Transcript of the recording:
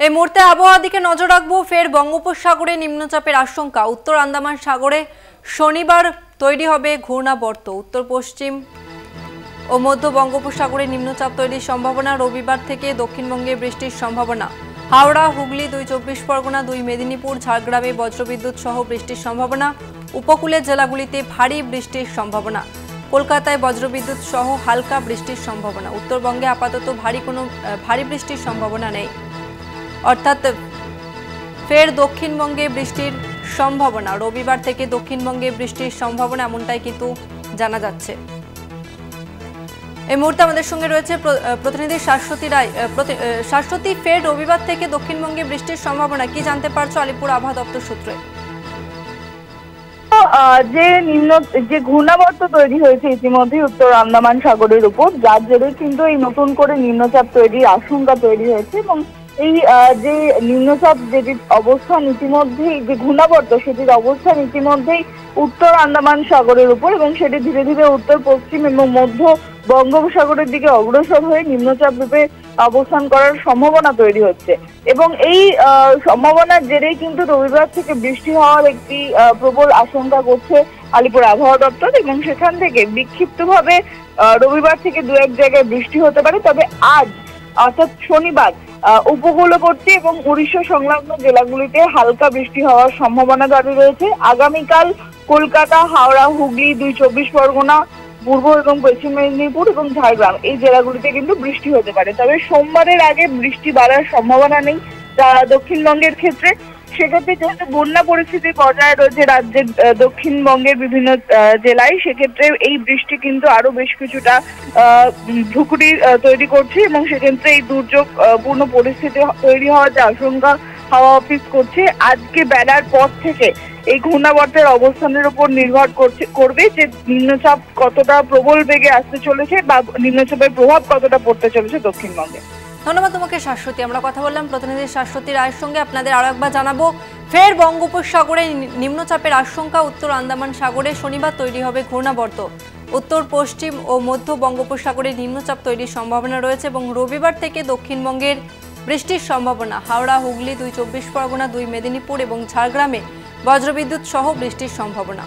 এই মুহূর্তে আবহাওয়ার দিকে নজর রাখবো। ফের বঙ্গোপসাগরে নিম্নচাপের আশঙ্কা। উত্তর আন্দামান সাগরে শনিবার তৈরি হবে ঘূর্ণাবর্ত। উত্তর পশ্চিম ও মধ্য বঙ্গোপসাগরে নিম্নচাপ তৈরির সম্ভাবনা। রবিবার থেকে দক্ষিণবঙ্গে বৃষ্টির সম্ভাবনা। হাওড়া, হুগলি, 2 চব্বিশ পরগনা, 2 মেদিনীপুর, ঝাড়গ্রামে বজ্রবিদ্যুৎ সহ বৃষ্টির সম্ভাবনা। উপকূলের জেলাগুলিতে ভারী বৃষ্টির সম্ভাবনা। কলকাতায় বজ্রবিদ্যুৎ সহ হালকা বৃষ্টির সম্ভাবনা। উত্তরবঙ্গে আপাতত ভারী বৃষ্টির সম্ভাবনা নেই। অর্থাৎ ফের দক্ষিণবঙ্গে বৃষ্টির সম্ভাবনা। রবিবার থেকে দক্ষিণবঙ্গে বৃষ্টির সম্ভাবনা এমনটাই কিন্তু জানা যাচ্ছে। এই মুহূর্তে আমাদের সঙ্গে রয়েছে প্রতিনিধি শাশ্বতী রায়। শাশ্বতী, ফের রবিবার থেকে দক্ষিণবঙ্গে বৃষ্টির সম্ভাবনা কি জানতে পারছো আলিপুর আবহাওয়া দপ্তর সূত্রে? যে ঘূর্ণাবর্ত তৈরি হয়েছে ইতিমধ্যে উত্তর আন্দামান সাগরের উপর, যার জেরে কিন্তু এই নতুন করে নিম্নচাপ তৈরির আশঙ্কা তৈরি হয়েছে। এবং এই যে নিম্নচাপ যেটির অবস্থান ইতিমধ্যেই, যে ঘূর্ণাবর্ত সেটির অবস্থান ইতিমধ্যেই উত্তর আন্দামান সাগরের উপর, এবং সেটি ধীরে ধীরে উত্তর পশ্চিম এবং মধ্য বঙ্গোপসাগরের দিকে অগ্রসর হয়ে নিম্নচাপ রূপে অবস্থান করার সম্ভাবনা তৈরি হচ্ছে। এবং এই সম্ভাবনার জেরেই কিন্তু রবিবার থেকে বৃষ্টি হওয়ার একটি প্রবল আশঙ্কা করছে আলিপুর আবহাওয়া দপ্তর। এবং সেখান থেকে বিক্ষিপ্তভাবে রবিবার থেকে 2-1 জায়গায় বৃষ্টি হতে পারে। তবে আজ অর্থাৎ শনিবার উপকূলবর্তী এবং উড়িষ্যা সংলগ্ন জেলাগুলিতে হালকা বৃষ্টি হওয়ার সম্ভাবনা দাঁড়িয়ে রয়েছে। আগামীকাল কলকাতা, হাওড়া, হুগলি, 2 চব্বিশ পরগনা, পূর্ব এবং পশ্চিম মেদিনীপুর এবং ঝাড়গ্রাম এই জেলাগুলিতে কিন্তু বৃষ্টি হতে পারে। তবে সোমবারের আগে বৃষ্টি বাড়ার সম্ভাবনা নেই দক্ষিণবঙ্গের ক্ষেত্রে। সেক্ষেত্রে যেহেতু বন্যা পরিস্থিতি বজায় রয়েছে রাজ্যের দক্ষিণবঙ্গের বিভিন্ন জেলায়, সেক্ষেত্রে এই বৃষ্টি কিন্তু আরো বেশ কিছুটা ঝুঁকি তৈরি করছে। এবং সেক্ষেত্রে এই দুর্যোগপূর্ণ পরিস্থিতি তৈরি হওয়ার যে আশঙ্কা হাওয়া অফিস করছে, আজকে বেলার পর থেকে এই ঘূর্ণাবর্তের অবস্থানের উপর নির্ভর করবে যে নিম্নচাপ কতটা প্রবল বেগে আসতে চলেছে বা নিম্নচাপের প্রভাব কতটা পড়তে চলেছে দক্ষিণবঙ্গে। ধন্যবাদ তোমাকে শাশ্বতী। আমরা কথা বললাম প্রতিনিধি শাশ্বতী রায়ের সঙ্গে। আপনাদের আরো একবার জানাবো, ফের বঙ্গোপসাগরে নিম্নচাপের আশঙ্কা। উত্তর আন্দামান সাগরে শনিবার তৈরি হবে ঘূর্ণাবর্ত। উত্তর পশ্চিম ও মধ্য বঙ্গোপসাগরে নিম্নচাপ তৈরির সম্ভাবনা রয়েছে এবং রবিবার থেকে দক্ষিণবঙ্গের বৃষ্টির সম্ভাবনা। হাওড়া, হুগলি, 2 চব্বিশ পরগনা, 2 মেদিনীপুর এবং ঝাড়গ্রামে বজ্রবিদ্যুৎ সহ বৃষ্টির সম্ভাবনা।